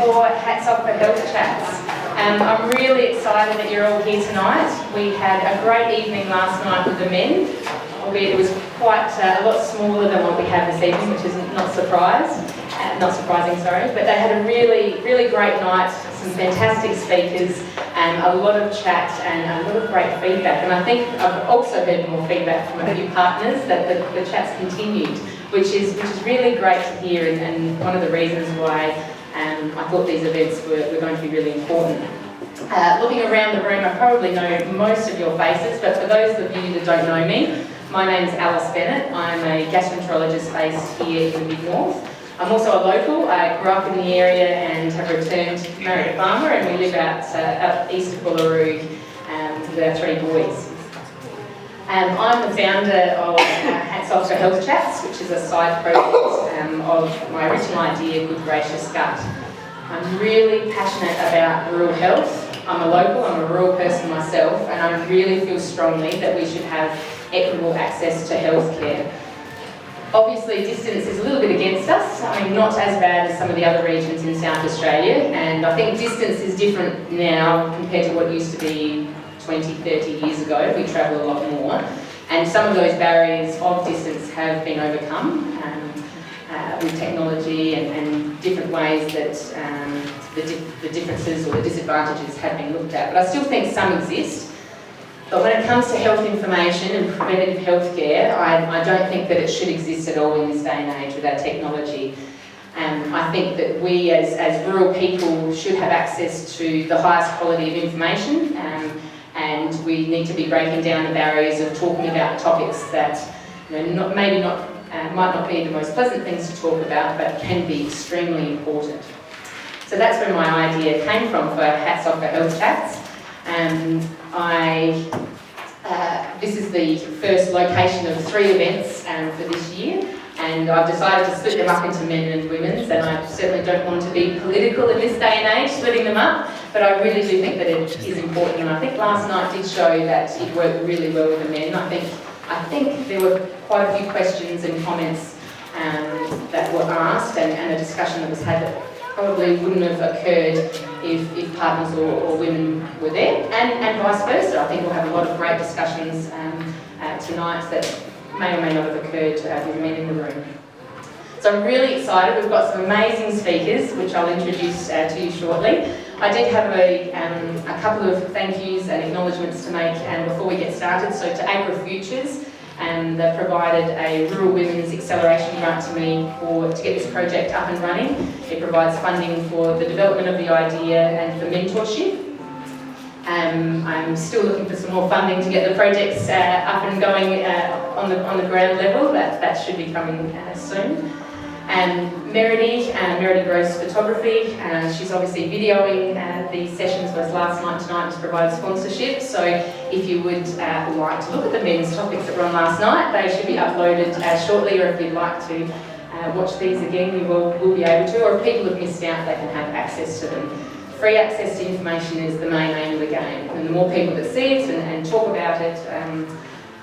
for Hats Off for Health Chats. I'm really excited that you're all here tonight. We had a great evening last night with the men, albeit it was quite a lot smaller than what we have this evening, which is not surprising, but they had a really, really great night, some fantastic speakers, a lot of chat and a lot of great feedback. And I think I've also heard more feedback from a few partners that the chats continued, which is really great to hear, and one of the reasons why I thought these events were going to be really important. Looking around the room, I probably know most of your faces, but for those of you that don't know me, my name's Alice Bennett. I'm a gastroenterologist based here in the Mid-North. I'm also a local. I grew up in the area and have returned, married a farmer, and we live out east of Bullaroo with our 3 boys. I'm the founder of Hats Off for Health Chats, which is a side project of my original idea, Good Gracious Gut. I'm really passionate about rural health. I'm a local, I'm a rural person myself, and I really feel strongly that we should have equitable access to healthcare. Obviously, distance is a little bit against us. I mean, not as bad as some of the other regions in South Australia, and I think distance is different now compared to what it used to be 20, 30 years ago. We travel a lot more, and some of those barriers of distance have been overcome with technology and different ways that the differences or the disadvantages have been looked at. But I still think some exist. But when it comes to health information and preventative healthcare, I don't think that it should exist at all in this day and age with our technology. I think that we as rural people should have access to the highest quality of information, and we need to be breaking down the barriers of talking about topics that might not be the most pleasant things to talk about, but can be extremely important. So that's where my idea came from for Hats Off for Health Chats. This is the first location of 3 events for this year, and I've decided to split them up into men and women's, and I certainly don't want to be political in this day and age, splitting them up, but I really do think that it is important, and I think last night did show that it worked really well with the men. I think there were quite a few questions and comments that were asked, and a discussion that was had that probably wouldn't have occurred if partners or women were there, and vice versa. I think we'll have a lot of great discussions tonight that may or may not have occurred with men in the room. So I'm really excited. We've got some amazing speakers, which I'll introduce to you shortly. I did have a couple of thank yous and acknowledgements to make before we get started. So to AgriFutures, they provided a Rural Women's Acceleration Grant to me to get this project up and running. It provides funding for the development of the idea and for mentorship. I'm still looking for some more funding to get the projects up and going on the ground level. That should be coming soon. Meredy Gross Photography, she's obviously videoing these sessions for us last night tonight to provide sponsorship. So if you would like to look at the men's topics that were on last night, they should be uploaded shortly, or if you'd like to watch these again, you will be able to, or if people have missed out, they can have access to them. Free access to information is the main aim of the game, and the more people that see it and talk about it,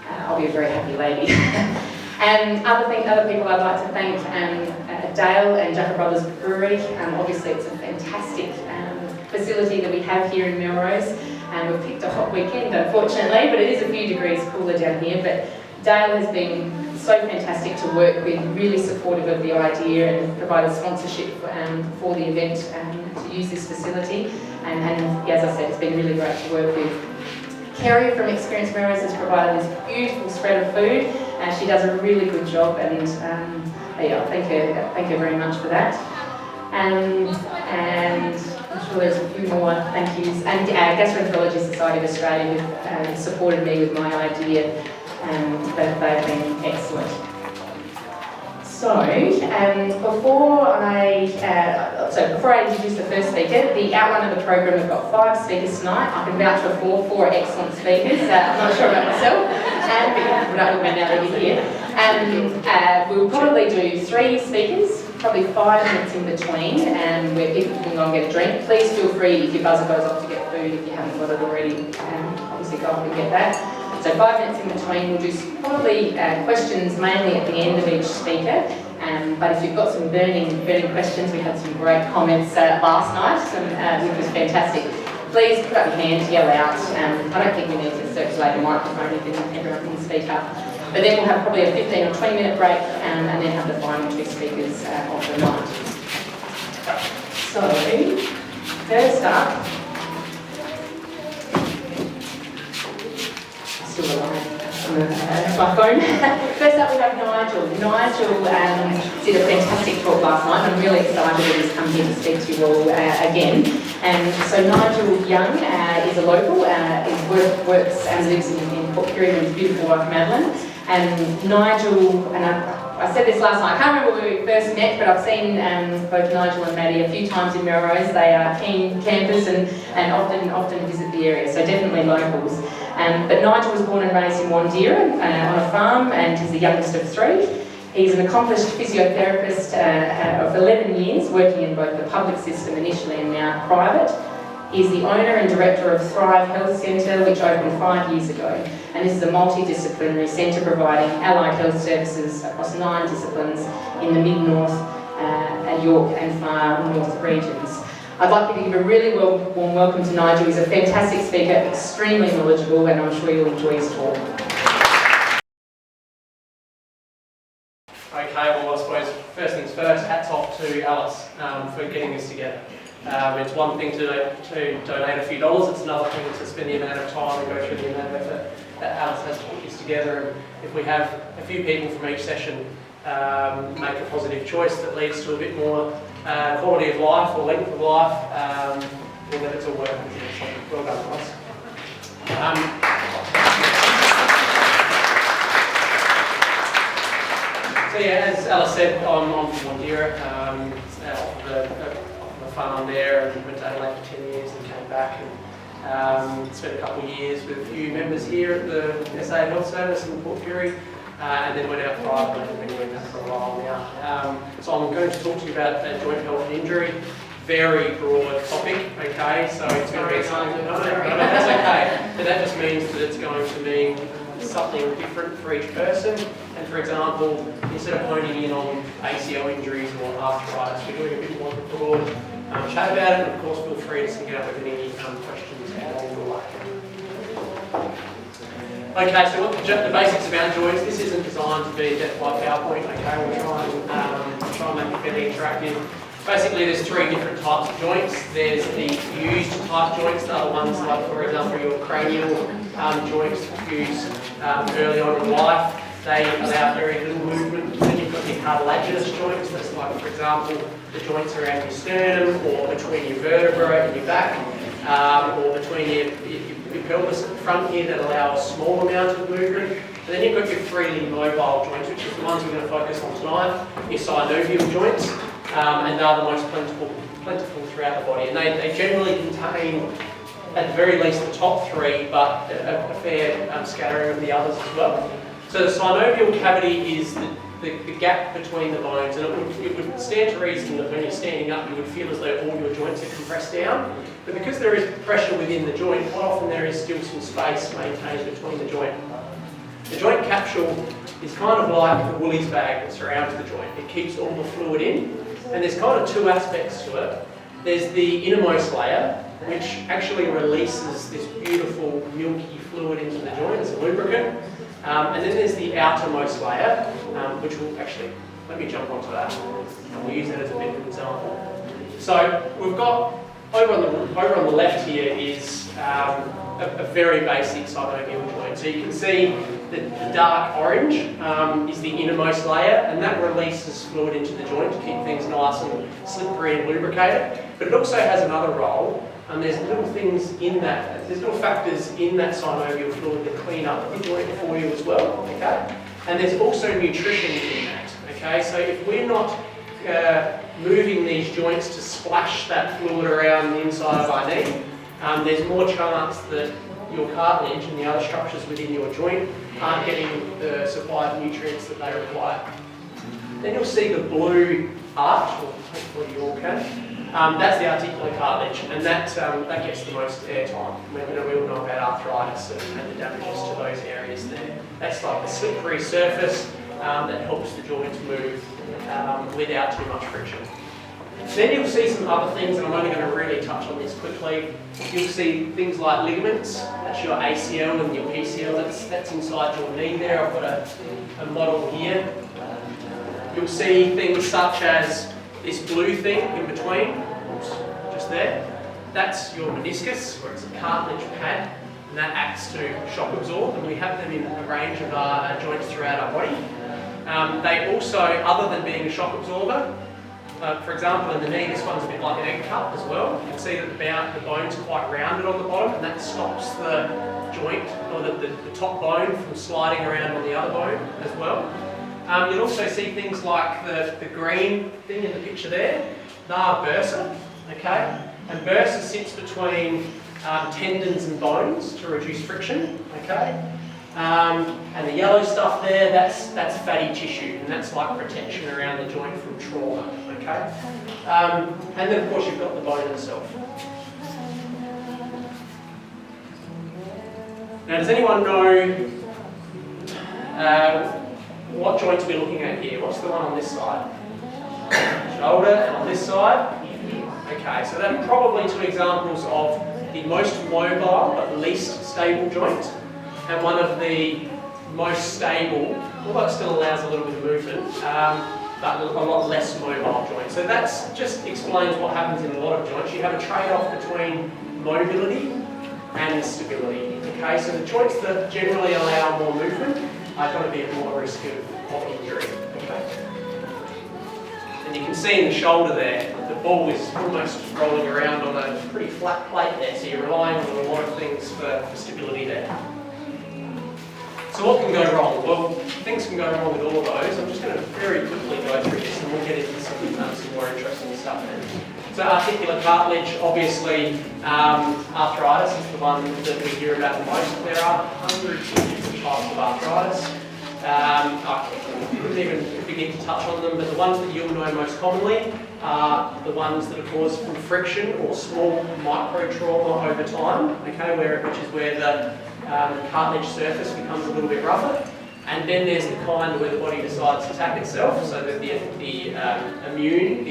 I'll be a very happy lady. Other people I'd like to thank, Dale and Jacker Brothers Brewery. Obviously it's a fantastic facility that we have here in Melrose, and we've picked a hot weekend unfortunately, but it is a few degrees cooler down here. But Dale has been so fantastic to work with, really supportive of the idea, and provided sponsorship for the event to use this facility. And as I said, it's been really great to work with. Kerry from Experience Melrose has provided this beautiful spread of food, and she does a really good job, and thank her very much for that. And I'm sure there's a few more thank yous. And Gastroenterology Society of Australia have supported me with my idea, and they've been excellent. So, before I introduce the first speaker, the outline of the program, we've got 5 speakers tonight. I can vouch for 4 excellent speakers. I'm not sure about myself, but you have to put up with me now that you're here. We'll probably do 3 speakers, probably 5 minutes in between, where people can go and get a drink. Please feel free, if your buzzer goes off, to get food if you haven't got it already. Obviously go up and get that. So 5 minutes in between, we'll do probably questions mainly at the end of each speaker. But if you've got some burning questions, we had some great comments last night, which was fantastic. Please put up your hand, yell out. I don't think we need to circulate a microphone if everyone can speak up. But then we'll have probably a 15 or 20 minute break and then have the final two speakers of the night. So, first up, still alive. My phone. First up we have Nigel. Nigel did a fantastic talk last night. I'm really excited that he's come here to speak to you all again. So Nigel Young is a local, works and lives in Port Pirie with his beautiful wife Madeline. And Nigel, and I said this last night, I can't remember where we first met, but I've seen both Nigel and Maddie a few times in Melrose. They are keen campers and often visit the area, so definitely locals. But Nigel was born and raised in Wandeera on a farm, and he's the youngest of three. He's an accomplished physiotherapist of 11 years, working in both the public system initially and now private. He's the owner and director of Thrive Health Centre, which opened 5 years ago. And this is a multidisciplinary centre providing allied health services across 9 disciplines in the mid-north, York and far north regions. I'd like you to give a really warm welcome to Nigel. He's a fantastic speaker, extremely knowledgeable, and I'm sure you'll enjoy his talk. Okay, well, I suppose first things first, hats off to Alice for getting this together. It's one thing to donate a few dollars, it's another thing to spend the amount of time and go through the amount of effort that Alice has to put this together. And if we have a few people from each session make a positive choice that leads to a bit more quality of life or length of life, then it's all worth it. So well done, Alice. So yeah, as Alice said, I'm from Wandeera, off the farm there, and went to Adelaide for 10 years and came back and spent a couple of years with a few members here at the SA Health Service in Port Pirie, and then went out private and been doing that for a while now. So I'm going to talk to you about joint health and injury. Very broad topic, okay? So it's going to be something, no, that's okay. But that just means that it's going to mean something different for each person. And for example, instead of honing in on ACL injuries or arthritis, we're doing a bit more of a broad chat about it. And of course, feel free to sync it up with any questions along the way. Okay, so what the basics about joints. This isn't designed to be death by PowerPoint. Okay, we'll try and make it fairly interactive. Basically, there's 3 different types of joints. There's the fused type joints, the other ones like, for example, your cranial joints fused early on in life. They allow very little movement. Then you've got your cartilaginous joints. That's like, for example, the joints around your sternum or between your vertebrae and your back, or between your pelvis at the front here that allow a small amount of movement. And then you've got your freely mobile joints, which is the ones we're going to focus on tonight, your synovial joints, and they're the most plentiful throughout the body. And they generally contain, at the very least, the top 3, but a fair scattering of the others as well. So the synovial cavity is the gap between the bones, and it would stand to reason that when you're standing up you would feel as though all your joints are compressed down. But because there is pressure within the joint, quite often there is still some space maintained between the joint. The joint capsule is kind of like the Woolies bag that surrounds the joint. It keeps all the fluid in, and there's kind of 2 aspects to it. There's the innermost layer, which actually releases this beautiful milky fluid into the joint as a lubricant. And then there's the outermost layer, which will actually, let me jump onto that, and we'll use that as a bit of an example. So we've got, over on the left here is a very basic synovial joint. So you can see that the dark orange is the innermost layer, and that releases fluid into the joint to keep things nice and slippery and lubricated. But it also has another role. And there's little things in that, there's little factors in that synovial fluid that clean up the joint for you as well, okay? And there's also nutrition in that, okay? So if we're not moving these joints to splash that fluid around the inside of our knee, there's more chance that your cartilage and the other structures within your joint aren't getting the supply of nutrients that they require. Then you'll see the blue arch, or hopefully you all can. That's the articular cartilage, and that gets the most airtime. We all know about arthritis and the damages to those areas there. That's like the slippery surface that helps the joints move without too much friction. Then you'll see some other things, and I'm only going to really touch on this quickly. You'll see things like ligaments. That's your ACL and your PCL. That's inside your knee there. I've got a model here. You'll see things such as this blue thing in between, just there. That's your meniscus, where it's a cartilage pad, and that acts to shock absorb, and we have them in a range of our joints throughout our body. They also, other than being a shock absorber, for example, in the knee, this one's a bit like an egg cup as well. You can see that the bone's quite rounded on the bottom, and that stops the joint, or the top bone, from sliding around on the other bone as well. You'll also see things like the green thing in the picture there. They are bursa, okay? And bursa sits between tendons and bones to reduce friction, okay? And the yellow stuff there, that's fatty tissue, and that's like protection around the joint from trauma, okay? And then of course you've got the bone itself. Now, does anyone know what joint we're looking at here? What's the one on this side? Shoulder, and on this side? Okay, so they're probably two examples of the most mobile but least stable joint, and one of the most stable, although it still allows a little bit of movement, but a lot less mobile joint. So that just explains what happens in a lot of joints. You have a trade-off between mobility and stability. Okay, so the joints that generally allow more movement are going to be at more risk of injury. Okay. And you can see in the shoulder there, the ball is almost rolling around on a pretty flat plate there, so you're relying on a lot of things for stability there. So what can go wrong? Well, things can go wrong with all of those. I'm just going to very quickly go through this, and we'll get into some more interesting stuff then. So articular cartilage, obviously, arthritis is the one that we hear about the most. There are hundreds of different types of arthritis. I couldn't even begin to touch on them, but the ones that you'll know most commonly are the ones that are caused from friction or small micro trauma over time, okay, which is where the cartilage surface becomes a little bit rougher. And then there's the kind where the body decides to attack itself, so that the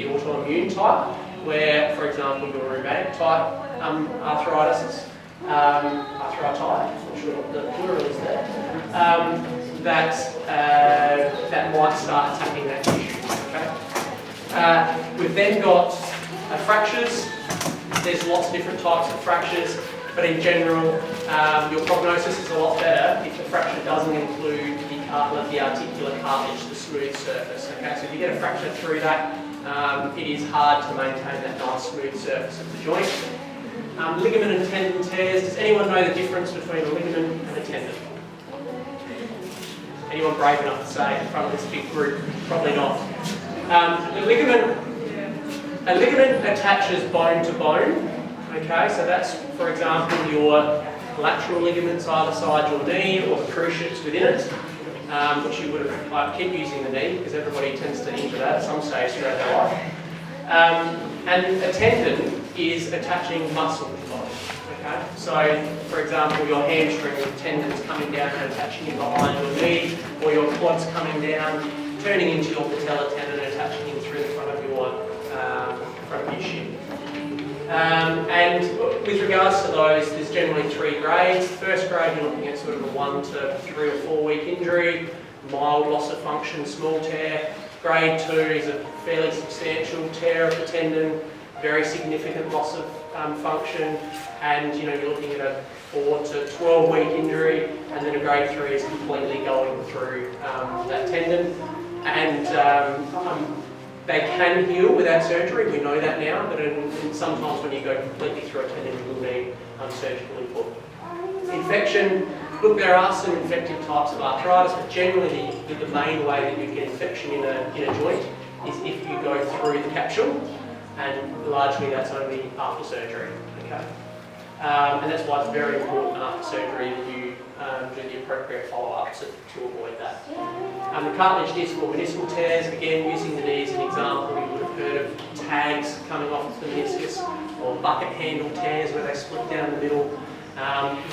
autoimmune type, where, for example, your rheumatic type arthritis is, arthriti, I'm not sure what the plural is there, that might start attacking that tissue. Okay? We've then got fractures. There's lots of different types of fractures, but in general, your prognosis is a lot better if the fracture doesn't include the articular cartilage, the smooth surface. Okay, so if you get a fracture through that, it is hard to maintain that nice smooth surface of the joint. Ligament and tendon tears. Does anyone know the difference between a ligament and a tendon? Anyone brave enough to say in front of this big group? Probably not. A ligament attaches bone to bone. Okay, so that's, for example, your lateral ligaments either side your knee, or the cruciates within it, which you would have. I keep using the knee because everybody tends to injure that at some stage throughout their life. And a tendon is attaching muscle to bone. Okay, so for example, your hamstring tendons coming down and attaching in behind your knee, or your quads coming down, turning into your patella tendon and attaching in through the front of your shin. And with regards to those, there's generally 3 grades. First grade, you're looking at sort of a 1 to 3 or 4 week injury, mild loss of function, small tear. Grade 2 is a fairly substantial tear of the tendon, very significant loss of function, and you're looking at a 4 to 12 week injury, and then a grade 3 is completely going through that tendon. And they can heal without surgery, we know that now, but sometimes when you go completely through a tendon, you will need surgical input. Infection, look, there are some infective types of arthritis, but generally the main way that you get infection in a joint is if you go through the capsule, and largely that's only after surgery. Okay? And that's why it's very important after surgery that you do the appropriate follow-up to avoid that. The cartilage disc or meniscal tears, again using the knee as an example, you would have heard of tags coming off the meniscus, or bucket handle tears where they split down the middle.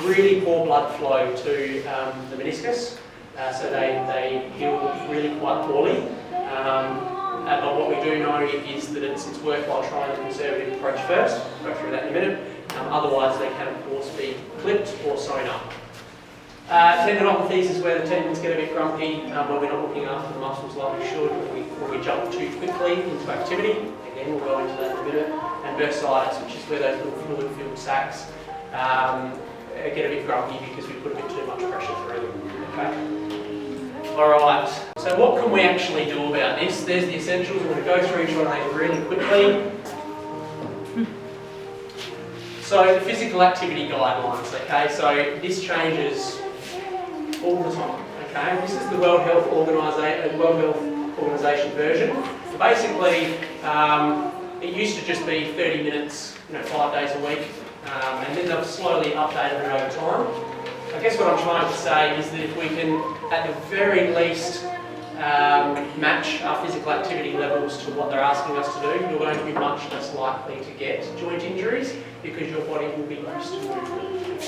Really poor blood flow to the meniscus, so they heal really quite poorly. But what we do know is that it's worthwhile trying the conservative approach first. We'll go through that in a minute. Otherwise, they can, of course, be clipped or sewn up. Tendinopathies is where the tendons get a bit grumpy when we're not looking after the muscles like we should, when we jump too quickly into activity. Again, we'll go into that in a minute. And bursitis, which is where those little fluid-filled sacs get a bit grumpy because we put a bit too much pressure through them. Okay. All right. So what can we actually do about this? There's the essentials. I'm going to go through each one of these really quickly. So the physical activity guidelines. Okay. So this changes all the time. Okay. This is the World Health Organization version. So basically, it used to just be 30 minutes, 5 days a week, and then they've slowly updated it over time. I guess what I'm trying to say is that if we can, at the very least, match our physical activity levels to what they're asking us to do, you're going to be much less likely to get joint injuries because your body will be used to movement.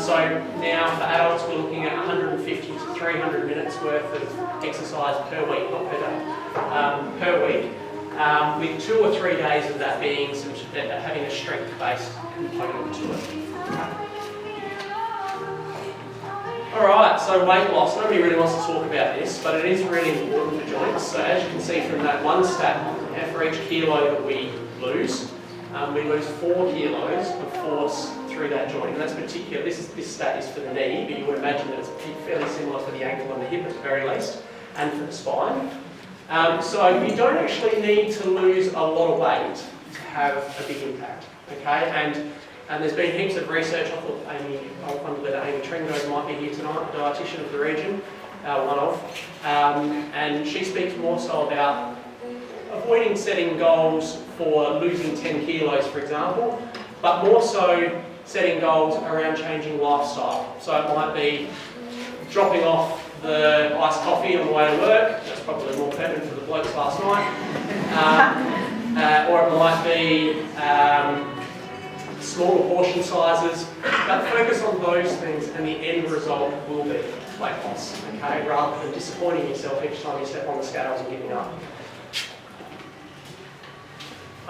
So now for adults, we're looking at 150 to 300 minutes worth of exercise per week, not per day, per week. With 2 or 3 days of that being having a strength-based component to it. Alright, so weight loss. Nobody really wants to talk about this, but it is really important for joints. So as you can see from that one stat, for each kilo that we lose 4 kilos of force through that joint. And that's particular, this stat is for the knee, but you would imagine that it's fairly similar for the ankle and the hip at the very least, and for the spine. So you don't actually need to lose a lot of weight to have a big impact, okay? And there's been heaps of research. I thought I wondered that Amy Trengo might be here tonight, the dietitian of the region, and she speaks more so about avoiding setting goals for losing 10 kilos, for example, but more so setting goals around changing lifestyle. So it might be dropping off the iced coffee on the way to work. That's probably more pertinent for the blokes last night. Or it might be smaller portion sizes, but focus on those things and the end result will be weight loss, okay, rather than disappointing yourself each time you step on the scales and giving up.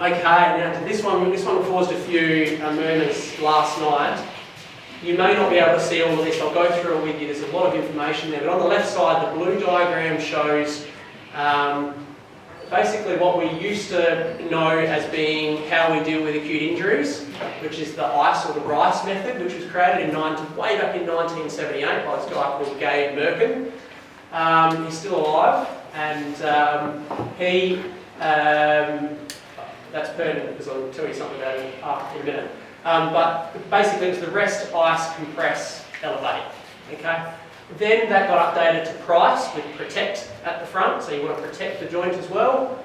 Okay, now this one caused a few murmurs last night. You may not be able to see all of this. I'll go through it with you. There's a lot of information there, but on the left side, the blue diagram shows basically what we used to know as being how we deal with acute injuries, which is the ICE or the RICE method, which was created way back in 1978 by this guy called Gabe Merkin. He's still alive, and that's pertinent because I'll tell you something about him in a minute. But basically, it was the rest, ice, compress, elevate. Okay. Then that got updated to price with protect at the front, so you want to protect the joint as well.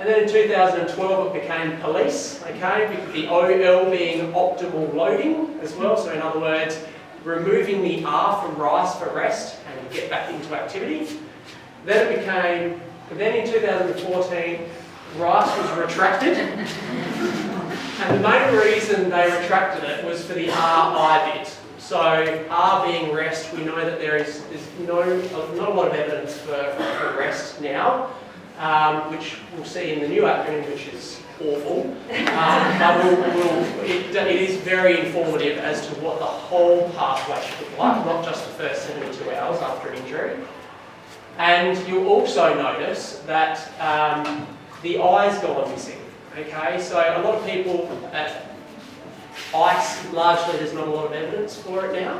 And then in 2012 it became police, okay, because the OL being optimal loading as well, so in other words, removing the R from RICE for rest and get back into activity. Then in 2014, RICE was retracted, and the main reason they retracted it was for the RI bit. So R being rest, we know that there's not a lot of evidence for rest now, which we'll see in the new acronym, which is awful. But it is very informative as to what the whole pathway should look like, not just the first 72 hours after an injury. And you'll also notice that the I's gone missing. Okay, so a lot of people ICE, largely there's not a lot of evidence for it now,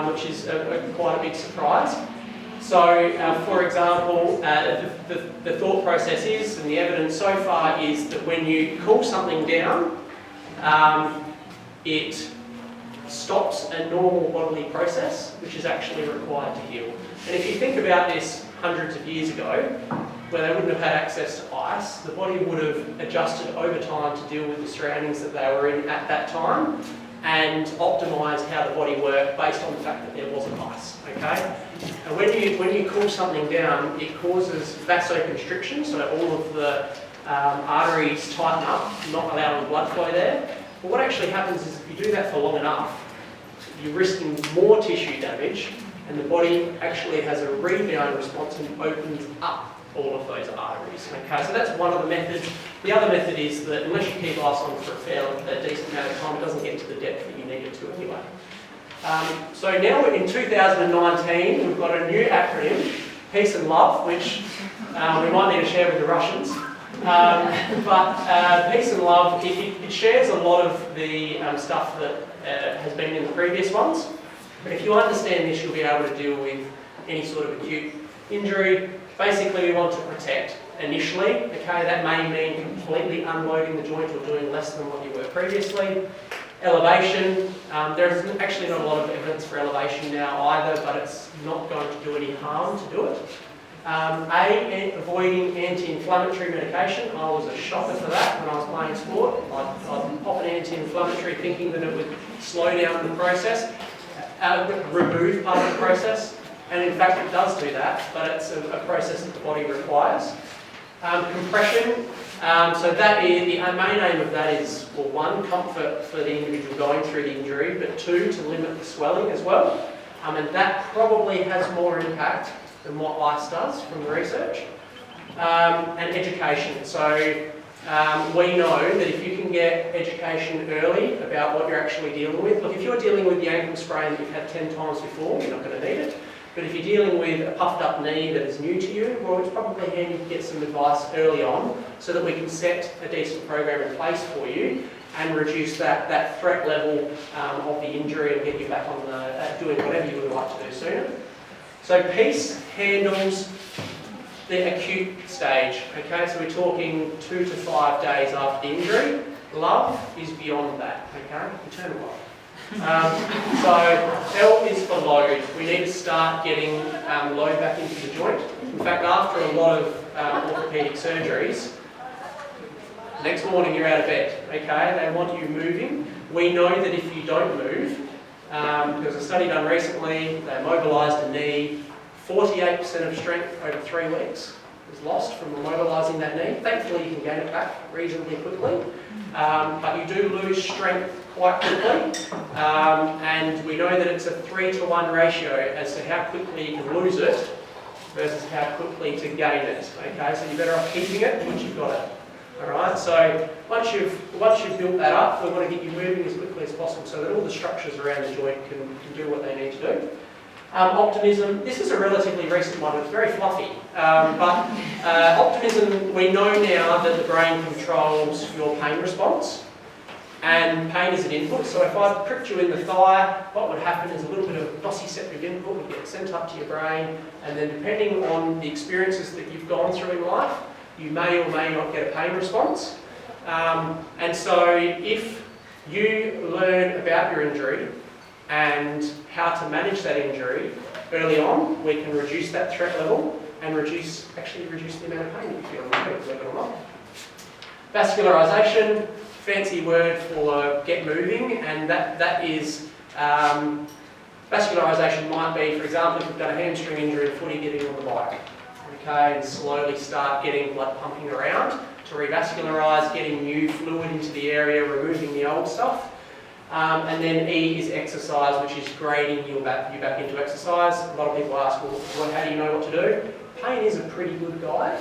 which is quite a big surprise. So, for example, the thought process is, and the evidence so far is that when you cool something down, it stops a normal bodily process, which is actually required to heal. And if you think about this hundreds of years ago, where they wouldn't have had access to ice, the body would have adjusted over time to deal with the surroundings that they were in at that time and optimised how the body worked based on the fact that there wasn't ice, okay? And when you cool something down, it causes vasoconstriction, so all of the arteries tighten up, not allowing blood flow there. But what actually happens is if you do that for long enough, you're risking more tissue damage, and the body actually has a rebound response and opens up all of those arteries. Okay, so that's one of the methods. The other method is that unless you keep ice on for a decent amount of time, it doesn't get to the depth that you need it to anyway. So now in 2019, we've got a new acronym, Peace and Love, which we might need to share with the Russians. But Peace and Love, it shares a lot of the stuff that has been in the previous ones. But if you understand this, you'll be able to deal with any sort of acute injury. Basically, we want to protect initially. Okay, that may mean completely unloading the joint or doing less than what you were previously. Elevation, there's actually not a lot of evidence for elevation now either, but it's not going to do any harm to do it. Avoiding anti-inflammatory medication. I was a shocker for that when I was playing sport. I'd pop an anti-inflammatory thinking that it would slow down the process, remove part of the process, and in fact it does do that, but it's a process that the body requires. Compression, so that is, the main aim of that is, well, one, comfort for the individual going through the injury, but two, to limit the swelling as well. And that probably has more impact than what ice does from the research. And education. So we know that if you can get education early about what you're actually dealing with, look, if you're dealing with the ankle sprain that you've had 10 times before, you're not going to need it. But if you're dealing with a puffed up knee that is new to you, well, it's probably handy to get some advice early on so that we can set a decent program in place for you and reduce that threat level of the injury and get you back on doing whatever you would like to do sooner. So Peace handles the acute stage. Okay, so we're talking 2 to 5 days after the injury. Love is beyond that. Okay, eternal love. So L is for load. We need to start getting load back into the joint. In fact, after a lot of orthopaedic surgeries, next morning you're out of bed. Okay, they want you moving. We know that if you don't move, there was a study done recently, they mobilised a knee, 48% of strength over 3 weeks was lost from mobilising that knee. Thankfully you can gain it back reasonably quickly, but you do lose strength quite quickly, and we know that it's a 3-to-1 ratio as to how quickly you can lose it versus how quickly to gain it. Okay, so you're better off keeping it once you've got it. Alright, so once you've built that up, we want to get you moving as quickly as possible so that all the structures around the joint can do what they need to do. Optimism, this is a relatively recent one, it's very fluffy, but optimism, we know now that the brain controls your pain response, and pain is an input. So if I pricked you in the thigh, what would happen is a little bit of nociceptive input would get sent up to your brain, and then depending on the experiences that you've gone through in life, you may or may not get a pain response. And so if you learn about your injury and how to manage that injury early on, we can reduce that threat level and actually reduce the amount of pain that you feel, believe it or not. Vascularisation, fancy word for get moving, and that is vascularisation might be, for example, if you've done a hamstring injury in footy, getting on the bike. Okay, and slowly start getting blood pumping around to revascularise, getting new fluid into the area, removing the old stuff. And then E is exercise, which is grading you back into exercise. A lot of people ask, well, how do you know what to do? Pain is a pretty good guide.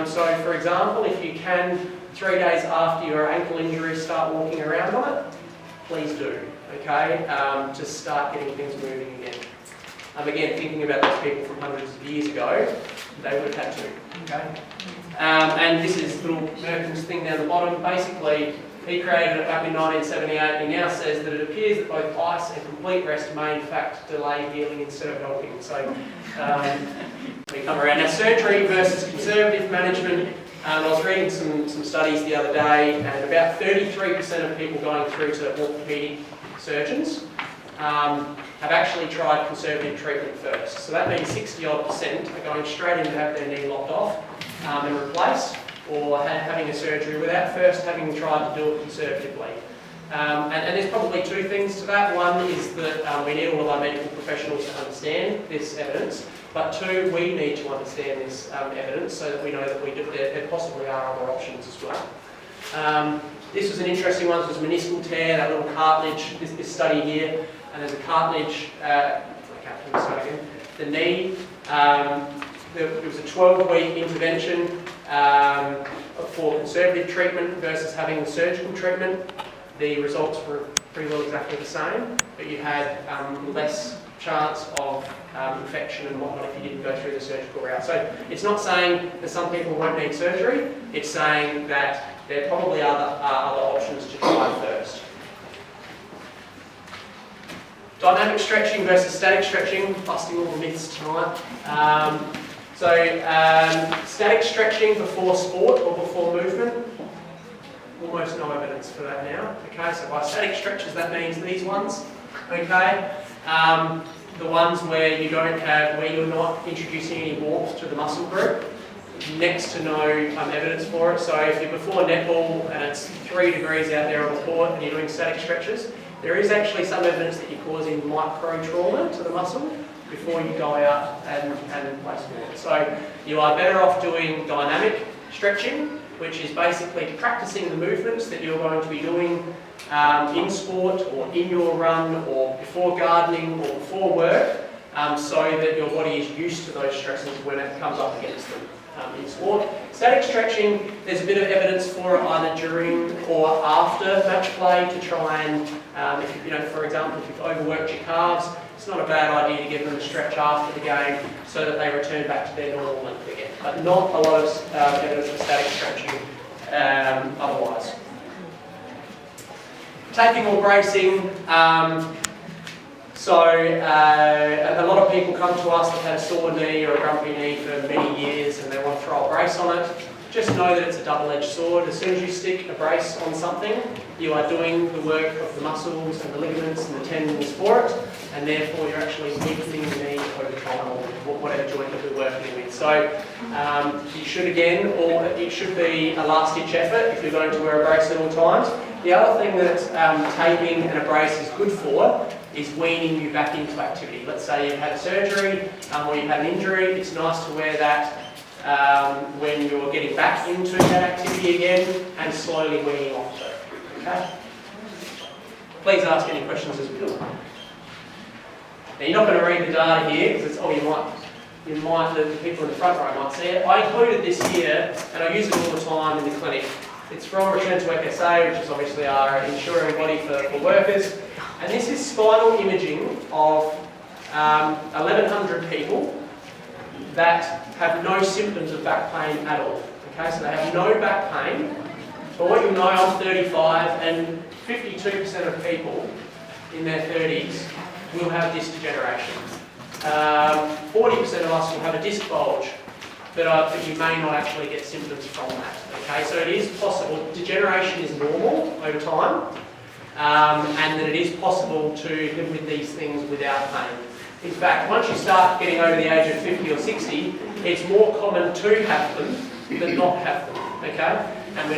So, for example, if you can, 3 days after your ankle injury, start walking around on it, please do, okay, to start getting things moving again. Again, thinking about those people from hundreds of years ago, they would have had to, okay? And this is little Merkin's thing down the bottom. Basically, he created it back in 1978, and he now says that it appears that both ice and complete rest may in fact delay healing instead of helping. So, we come around. Now, surgery versus conservative management. I was reading some studies the other day, and about 33% of people going through to orthopaedic surgeons have actually tried conservative treatment first. So that means 60-odd% are going straight in to have their knee lopped off and replaced, or having a surgery without first having tried to do it conservatively. And there's probably 2 things to that. One is that we need all of our medical professionals to understand this evidence, but 2, we need to understand this evidence so that we know that there possibly are other options as well. This was an interesting one. This was meniscal tear, that little cartilage, this study here, and there's a cartilage, I can't start again. The knee it was a 12-week intervention for conservative treatment versus having the surgical treatment. The results were pretty well exactly the same, but you had less chance of infection and whatnot if you didn't go through the surgical route. So it's not saying that some people won't need surgery, it's saying that there probably are other options to try first. Dynamic stretching versus static stretching, busting all the myths tonight. Static stretching before sport or before movement, almost no evidence for that now. Okay, so by static stretches that means these ones. Okay, the ones where you're not introducing any warmth to the muscle group. Next to no evidence for it. So if you're before netball and it's 3 degrees out there on the court and you're doing static stretches, there is actually some evidence that you're causing micro trauma to the muscle before you go out and play sport. So you are better off doing dynamic stretching, which is basically practicing the movements that you're going to be doing in sport or in your run or before gardening or before work, so that your body is used to those stresses when it comes up against them in sport. Static stretching, there's a bit of evidence for it either during or after match play to try and, for example, if you've overworked your calves, it's not a bad idea to give them a stretch after the game so that they return back to their normal length again. But not a lot of evidence for static stretching otherwise. Taping or bracing. A lot of people come to us that have a sore knee or a grumpy knee for many years and they want to throw a brace on it. Just know that it's a double-edged sword. As soon as you stick a brace on something, you are doing the work of the muscles and the ligaments and the tendons for it, and therefore you're actually weakening the knee over time or whatever joint that we're working with. So you should it should be a last-ditch effort if you're going to wear a brace at all times. The other thing that taping and a brace is good for is weaning you back into activity. Let's say you've had a surgery or you've had an injury, it's nice to wear that when you're getting back into that activity again and slowly weaning off it. Okay? Please ask any questions as we go. Now you're not going to read the data here because the people in the front row might see it. I included this here and I use it all the time in the clinic. It's from Return to Work SA, which is obviously our insuring body for workers. And this is spinal imaging of 1,100 people that have no symptoms of back pain at all. Okay, so they have no back pain. But what you'll know, I'm 35 and 52% of people in their 30s will have disc degeneration. 40% of us will have a disc bulge, but you may not actually get symptoms from that. Okay, so it is possible. Degeneration is normal over time, and that it is possible to live with these things without pain. In fact, once you start getting over the age of 50 or 60, it's more common to have them than not have them. Okay, and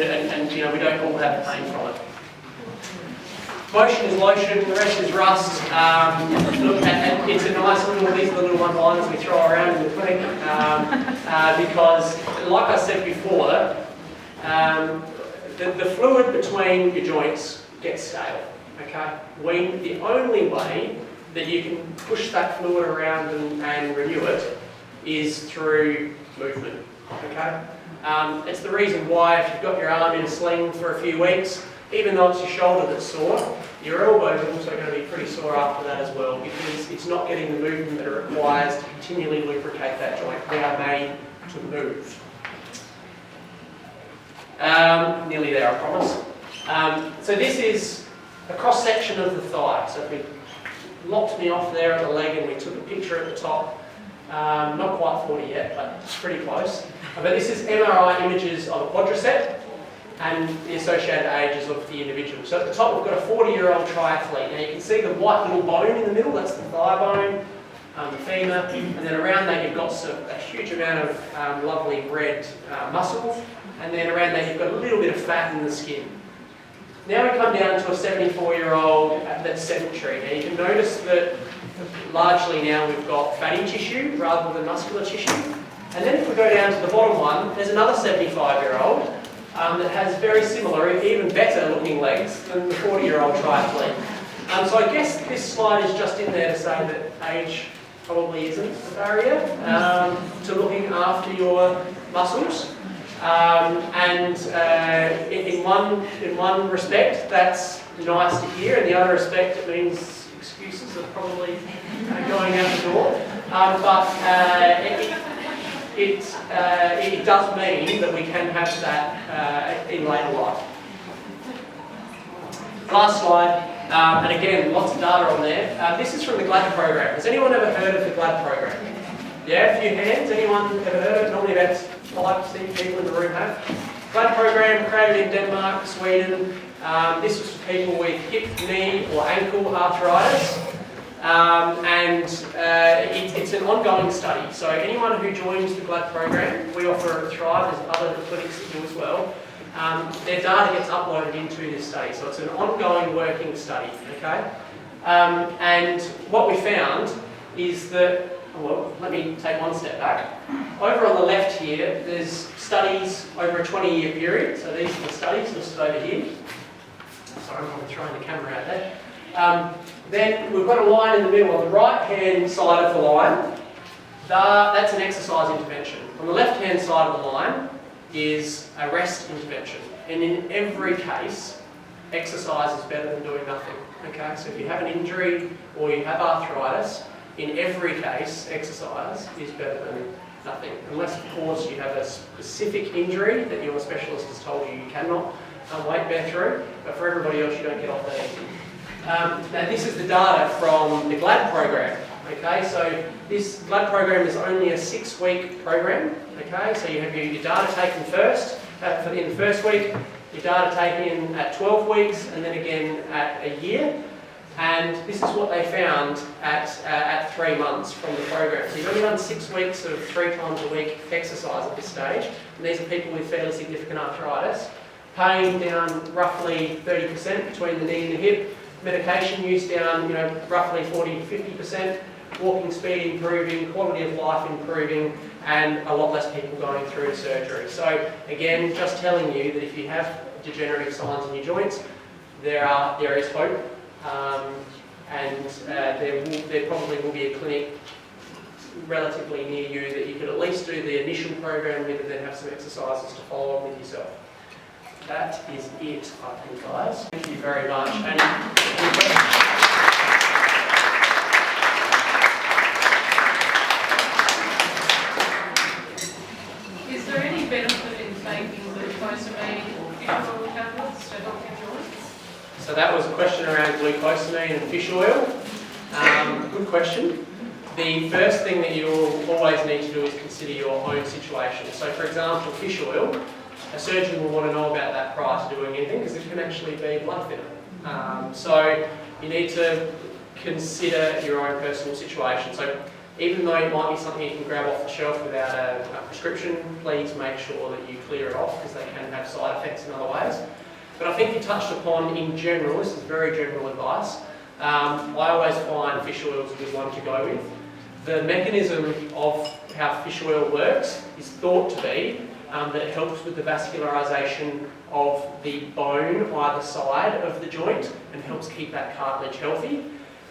we don't all have pain from it. Motion is lotion, the rest is rust. Look, and it's a nice these are the little one-liners we throw around in the clinic because, like I said before, the fluid between your joints gets stale. Okay, the only way that you can push that fluid around and renew it is through movement. Okay, it's the reason why if you've got your arm in a sling for a few weeks, even though it's your shoulder that's sore, your elbow is also going to be pretty sore after that as well because it's not getting the movement that it requires to continually lubricate that joint. They are made to move. Nearly there, I promise. So this is a cross-section of the thigh. So if we locked me off there at the leg and we took a picture at the top, not quite 40 yet, but it's pretty close. But this is MRI images of a quadricep and the associated ages of the individual. So at the top we've got a 40-year-old triathlete. Now you can see the white little bone in the middle, that's the thigh bone, the femur, and then around that you've got a huge amount of lovely red muscles, and then around that you've got a little bit of fat in the skin. Now we come down to a 74-year-old that's sedentary. Now you can notice that largely now we've got fatty tissue rather than muscular tissue. And then if we go down to the bottom one, there's another 75-year-old that has very similar, even better looking legs than the 40-year-old triathlete. So I guess this slide is just in there to say that age probably isn't a barrier to looking after your muscles. In one respect, that's nice to hear. In the other respect, it means excuses are probably going out the door. It does mean that we can have that in later life. Last slide. And again, lots of data on there. This is from the GLAD program. Has anyone ever heard of the GLAD program? Yeah, a few hands. Anyone ever heard? Normally about 5 to 6 people in the room have. GLAD program created in Denmark, Sweden. This was for people with hip, knee or ankle arthritis. It's an ongoing study. So anyone who joins the GLAD program, we offer Thrive, there's other clinics that do as well. Their data gets uploaded into this study, so it's an ongoing working study, okay? And what we found is that, well, let me take one step back. Over on the left here, there's studies over a 20-year period, so these are the studies listed over here. Sorry, I'm throwing the camera out there. Then we've got a line in the middle. On the right-hand side of the line, that's an exercise intervention. On the left-hand side of the line is a rest intervention. And in every case, exercise is better than doing nothing. Okay, so if you have an injury or you have arthritis, in every case, exercise is better than nothing. Unless, of course, you have a specific injury that your specialist has told you you cannot weight bear through, but for everybody else, you don't get off that easy. Now, this is the data from the GLAD program. Okay, so this GLAD program is only a 6-week program. Okay, so you have your data taken first in the first week, your data taken at 12 weeks, and then again at a year. And this is what they found at 3 months from the program. So you've only done 6 weeks of 3 times a week exercise at this stage. And these are people with fairly significant arthritis. Pain down roughly 30% between the knee and the hip. Medication use down, roughly 40 to 50%. Walking speed improving, quality of life improving, and a lot less people going through surgery. So again, just telling you that if you have degenerative signs in your joints, there is hope, there probably will be a clinic relatively near you that you could at least do the initial program with, and then have some exercises to follow on with yourself. That is it, I think, guys. Thank you very much. Is there any benefit in taking glucosamine or fish oil tablets to help your joints? So that was a question around glucosamine and fish oil. Good question. The first thing that you'll always need to do is consider your own situation. So for example, fish oil, a surgeon will want to know about that prior to doing anything because it can actually be blood thinner. So you need to consider your own personal situation. So even though it might be something you can grab off the shelf without a prescription, please make sure that you clear it off because they can have side effects in other ways. But I think you touched upon, in general, this is very general advice, I always find fish oil is a good one to go with. The mechanism of how fish oil works is thought to be that it helps with the vascularisation of the bone either side of the joint and helps keep that cartilage healthy.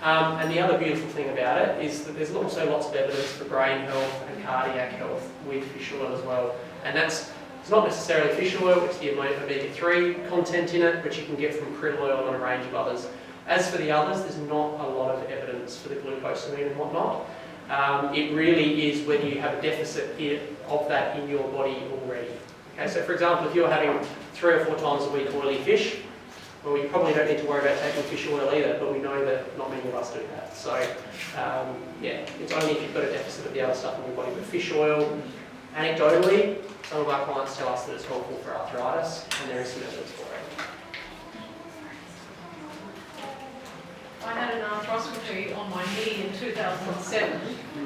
And the other beautiful thing about it is that there's also lots of evidence for brain health and cardiac health with fish oil as well. And it's not necessarily fish oil, it's the omega-3 content in it, which you can get from krill oil and a range of others. As for the others, there's not a lot of evidence for the glucosamine and whatnot. It really is whether you have a deficit of that in your body already. Okay, so for example, if you're having 3 or 4 times a week oily fish, well, you probably don't need to worry about taking fish oil either, but we know that not many of us do that. So, yeah, it's only if you've got a deficit of the other stuff in your body. But fish oil, anecdotally, some of our clients tell us that it's helpful for arthritis, and there is some evidence for it. I had an arthroscopy on my knee in 2007,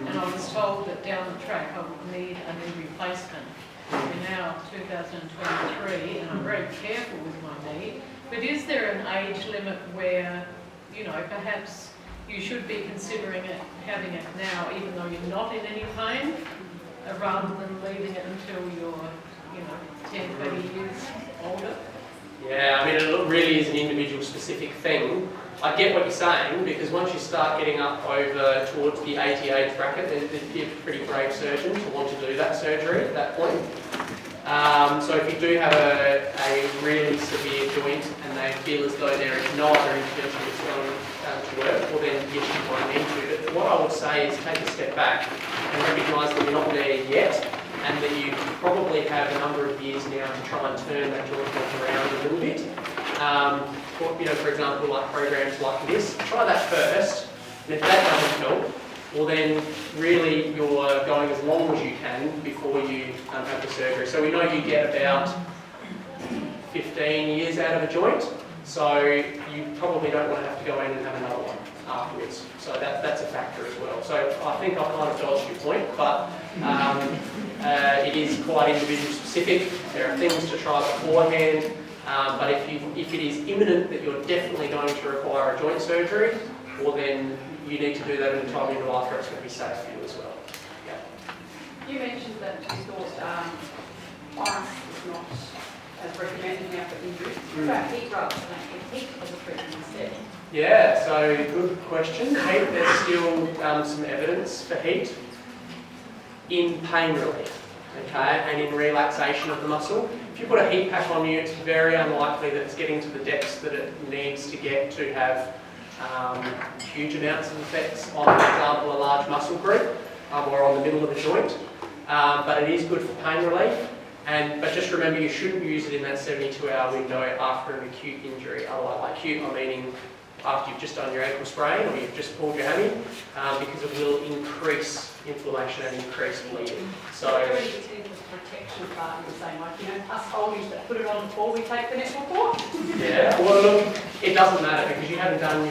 and I was told that down the track I would need a knee replacement. We're now 2023, and I'm very careful with my knee. But is there an age limit where, perhaps you should be considering having it now, even though you're not in any pain, rather than leaving it until you're, 10, 20 years older? Yeah, I mean, it really is an individual specific thing. I get what you're saying, because once you start getting up over towards the 80 age bracket, it'd be a pretty brave surgeon to want to do that surgery at that point. So if you do have a really severe joint and they feel as though there is no other intervention that's going to work, well then yes, you might need to. But what I would say is take a step back and recognise that you're not there yet, and that you probably have a number of years now to try and turn that joint health around a little bit. For example, like programs like this, try that first, and if that doesn't help, well then really you're going as long as you can before you have the surgery. So we know you get about 15 years out of a joint, so you probably don't want to have to go in and have another one afterwards. So that's a factor as well. So I think I've kind of dodged your point, but it is quite individual specific. There are things to try beforehand, but if it is imminent that you're definitely going to require a joint surgery, well then you need to do that in a time in your life where it's going to be safe for you as well. Yeah. You mentioned that you thought ice is not as recommended now for injuries. What about heat rubbers? Heat as a treatment instead? Yeah, so good question. Heat, there's still some evidence for heat in pain relief, okay, and in relaxation of the muscle. If you put a heat pack on you, it's very unlikely that it's getting to the depths that it needs to get to have huge amounts of effects on, for example, a large muscle group or on the middle of a joint. But it is good for pain relief. But just remember, you shouldn't use it in that 72-hour window after an acute injury. Otherwise, by acute, I'm meaning after you've just done your ankle sprain or you've just pulled your hammy, because it will increase inflammation and increase bleeding. So really see the protection part in the same way. Us oldies that put it on before we take the netball court. yeah, well look, it doesn't matter because you haven't done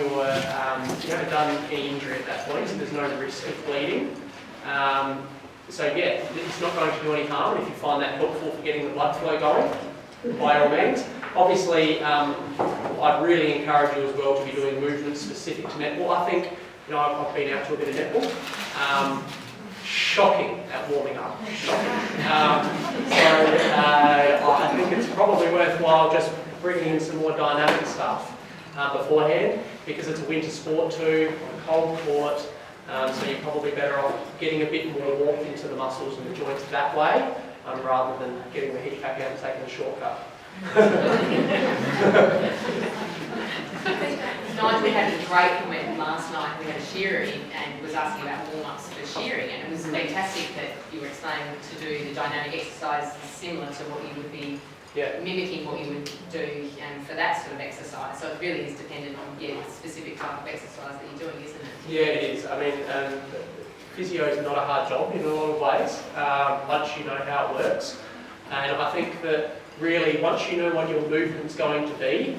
any injury at that point, so there's no risk of bleeding. So yeah, it's not going to do any harm. If you find that helpful for getting the blood flow going, by all means. Obviously, I'd really encourage you as well to be doing movements specific to netball. I think, I've been out to a bit of netball. Shocking at warming up. Shocking. I think it's probably worthwhile just bringing in some more dynamic stuff beforehand, because it's a winter sport too, on a cold court. So you're probably better off getting a bit more warmth into the muscles and the joints that way, rather than getting the heat pack out and taking the shortcut. Nigel, we had a great comment last night. We had a shearing and was asking about warm-ups for shearing, and it was fantastic that you were explaining to do the dynamic exercise similar to what you would be mimicking what you would do for that sort of exercise. So it really is dependent on the specific type of exercise that you're doing, isn't it? Yeah, it is. I mean, physio is not a hard job in a lot of ways, once you know how it works. And I think that really, once you know what your movement's going to be,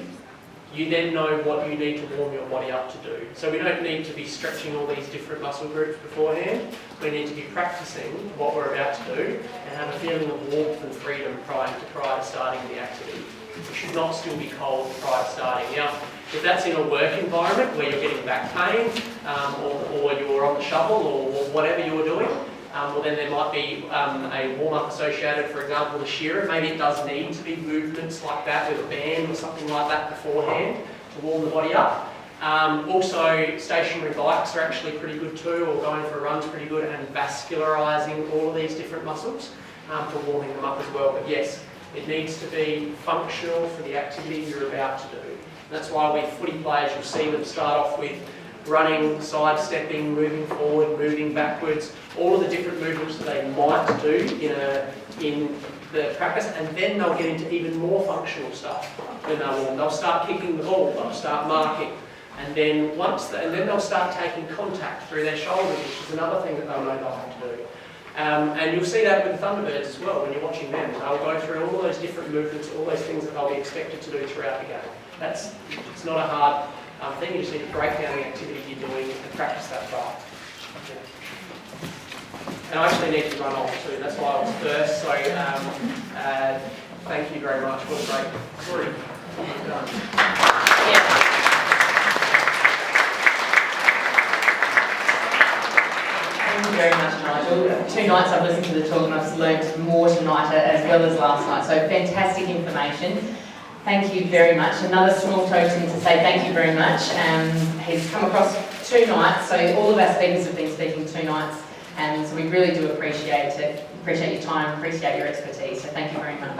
you then know what you need to warm your body up to do. So we don't need to be stretching all these different muscle groups beforehand. We need to be practicing what we're about to do and have a feeling of warmth and freedom prior to starting the activity. You should not still be cold prior to starting. Now, if that's in a work environment where you're getting back pain, or you're on the shovel, or whatever you're doing, well then there might be a warm-up associated, for example, the shearer. Maybe it does need to be movements like that with a band or something like that beforehand to warm the body up. Also, stationary bikes are actually pretty good too, or going for a run's pretty good, and vascularising all of these different muscles for warming them up as well. But yes, it needs to be functional for the activity you're about to do. That's why with footy players, you'll see them start off with running, sidestepping, moving forward, moving backwards, all of the different movements that they might do in the practice, and then they'll get into even more functional stuff when they're warm. They'll start kicking the ball, they'll start marking, and then they'll start taking contact through their shoulders, which is another thing that they'll know they'll have to do. And you'll see that with the Thunderbirds as well when you're watching them. They'll go through all those different movements, all those things that they'll be expected to do throughout the game. It's not a hard thing, you just need to break down the activity you're doing and practice that right. Yeah. And I actually need to run off too, that's why I was first, so thank you very much. What a great story. Well done. Thank you very much, Nigel. 2 nights I've listened to the talk and I've learned more tonight as well as last night, so fantastic information. Thank you very much. Another small token to say thank you very much. He's come across 2 nights, so all of our speakers have been speaking 2 nights, and so we really do appreciate it. Appreciate your time, appreciate your expertise, so thank you very much.